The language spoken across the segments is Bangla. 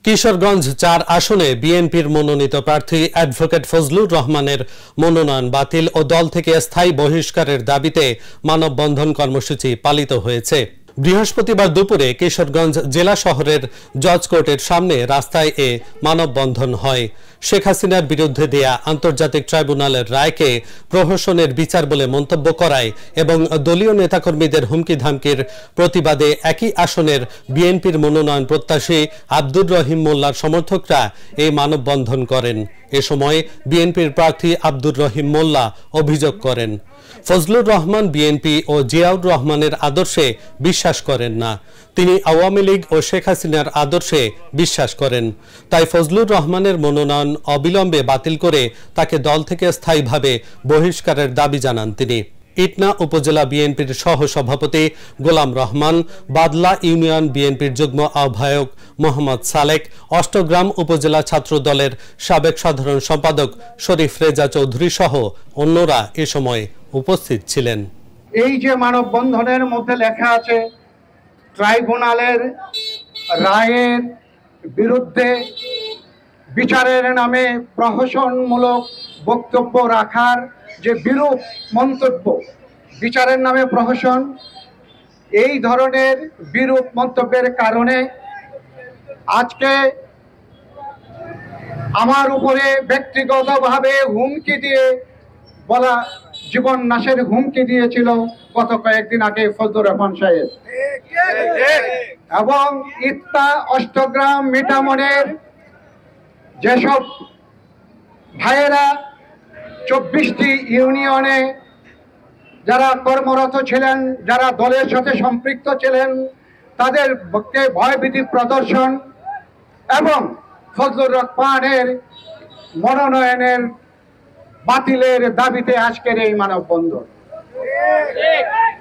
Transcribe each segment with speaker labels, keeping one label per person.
Speaker 1: কিশোরগঞ্জ ৪ আসনে বিএনপির মনোনীত প্রার্থী অ্যাডভোকেট ফজলুর রহমানের মনোনয়ন বাতিল ও দল থেকে স্থায়ী বহিষ্কারের দাবিতে মানববন্ধন কর্মসূচি পালিত হয়েছে। বৃহস্পতিবার দুপুরে কিশোরগঞ্জ জেলা শহরের জজ কোর্টের সামনে রাস্তায় এ মানববন্ধন হয়। শেখ হাসিনার বিরুদ্ধে দেয়া আন্তর্জাতিক ট্রাইব্যুনালের রায়কে প্রহসনের বিচার বলে মন্তব্য করায় এবং দলীয় নেতাকর্মীদের হুমকি ধামকির প্রতিবাদে একই আসনের বিএনপির মনোনয়ন প্রত্যাশী আব্দুর রহিম মোল্লার সমর্থকরা এই মানববন্ধন করেন। এ সময় বিএনপির প্রার্থী আব্দুর রহিম মোল্লা অভিযোগ করেন, ফজলুর রহমান বিএনপি ও জিয়াউর রহমানের আদর্শে বিশ্বাস করেন না। তিনি আওয়ামী লীগ ও শেখ হাসিনার আদর্শে বিশ্বাস করেন। তাই ফজলুর রহমানের মনোনয়ন অবিলম্বে বাতিল করে তাকে দল থেকে স্থায়ীভাবে বহিষ্কারের দাবি জানান তিনি। ইটনা উপজেলা বিএনপির সহ সভাপতি গোলাম রহমান, বাদলা ইউনিয়ন বিএনপির যুগ্ম আহ্বায়ক মোহাম্মদ সালেক, অষ্টগ্রাম উপজেলা ছাত্র দলের সাবেক সাধারণ সম্পাদক শরীফ রেজা চৌধুরী সহ অন্যরা এ সময় উপস্থিত ছিলেন।
Speaker 2: এই যে মানববন্ধনের মধ্যে লেখা আছে ট্রাইব্যুনালের রায়ের বিরুদ্ধে বিচারের নামে প্রহসনমূলক বক্তব্য রাখার যে বিরূপ মন্তব্য, বিচারের নামে প্রহসন, এই ধরনের বিরূপ মন্তব্যের কারণে আজকে আমার উপরে ব্যক্তিগতভাবে হুমকি দিয়ে বলা জীবন নাশের হুমকি দিয়েছিল গত কয়েকদিন আগে ফজলুর রহমান সাহেব, এবং ইটনা, অষ্টগ্রাম, মিঠামনের যেসব ভাইয়েরা 24টি ইউনিয়নে যারা কর্মরত ছিলেন, যারা দলের সাথে সম্পৃক্ত ছিলেন, তাদের পক্ষে ভয়ভীতি প্রদর্শন এবং ফজলুর রহমানের মনোনয়নের বাতিলের দাবিতে আজকের এই মানববন্ধন।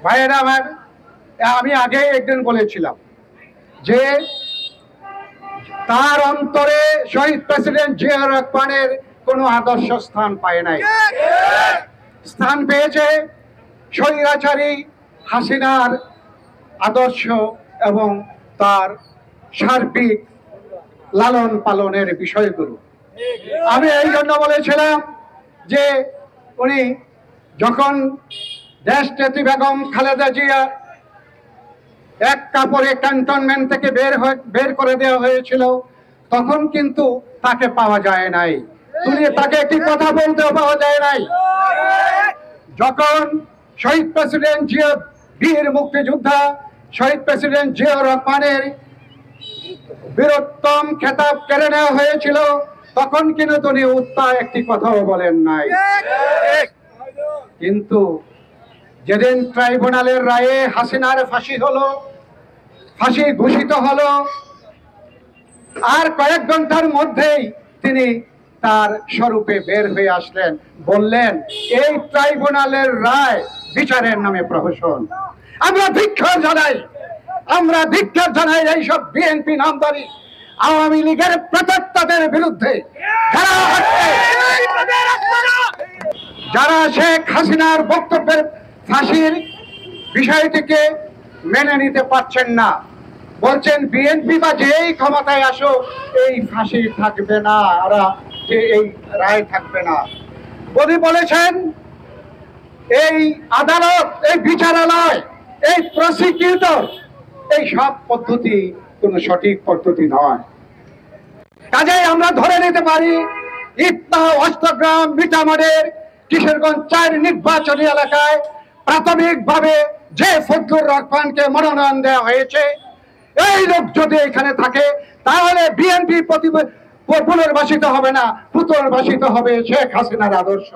Speaker 2: ভাইয়েরা আমার, আমি আগে একদিন বলেছিলাম যে তার অন্তরে শহীদ প্রেসিডেন্ট জিয়াউর রহমানের কোনো আদর্শ স্থান পায় নাই, স্থান পেয়েছে স্বৈরাচারী হাসিনার আদর্শ এবং তার সার্বিক লালন পালনের বিষয়গুলো। আমি এই জন্য বলেছিলাম যে উনি যখন দেশনেত্রী বেগম খালেদা জিয়া এক কাপড়ে ক্যান্টনমেন্ট থেকে বের করে দেওয়া হয়েছিল, তখন কিন্তু তাকে পাওয়া যায় নাই, তাকে একটি কথা বলতেও পাওয়া যায় নাই। যখন শহীদ প্রেসিডেন্ট জিয়া, বীর মুক্তিযোদ্ধা শহীদ প্রেসিডেন্ট জিয়াউর রহমানের বীরোত্তম খেতাব কেড়ে নেওয়া হয়েছিল, তখন কিন্তু তিনি উত্তর একটি কথাও বলেন নাই। কিন্তু যেদিন ট্রাইব্যুনালের রায়ে হাসিনার ফাঁসি হলো, ফাঁসি ঘোষিত হলো, আর কয়েক ঘন্টার মধ্যেই তিনি তার স্বরূপে বের হয়ে আসলেন, বললেন এই ট্রাইব্যুনালের রায় বিচারের নামে প্রহসন। আমরা ধিক্কার জানাই এইসব বিএনপি নামধারী আওয়ামী লীগের প্রত্যেকদের বিরুদ্ধে, যারা শেখ হাসিনার বক্তব্যের ফাঁসির বিষয়টিকে মেনে নিতে পারছেন না, বলছেন বিএনপি বা যেই ক্ষমতায় আসো এই ফাঁসি থাকবে না, এই রায় থাকবে না। উনি বলেছেন এই আদালত, এই বিচারালয়, এই প্রসিকিউটর, এই সব পদ্ধতি কোন সঠিক পদ্ধতি নয়। কাজেই আমরা ধরে নিতে পারি ইটনা, অষ্টগ্রাম, মিঠামনের কিশোরগঞ্জ ৪ নির্বাচনী এলাকায় প্রাথমিকভাবে যে ফজলুর রহমানকে মনোনয়ন দেওয়া হয়েছে, এই লোক যদি এখানে থাকে তাহলে বিএনপি পুনর্বাসিত হবে না, পুনর্বাসিত হবে শেখ হাসিনার আদর্শ।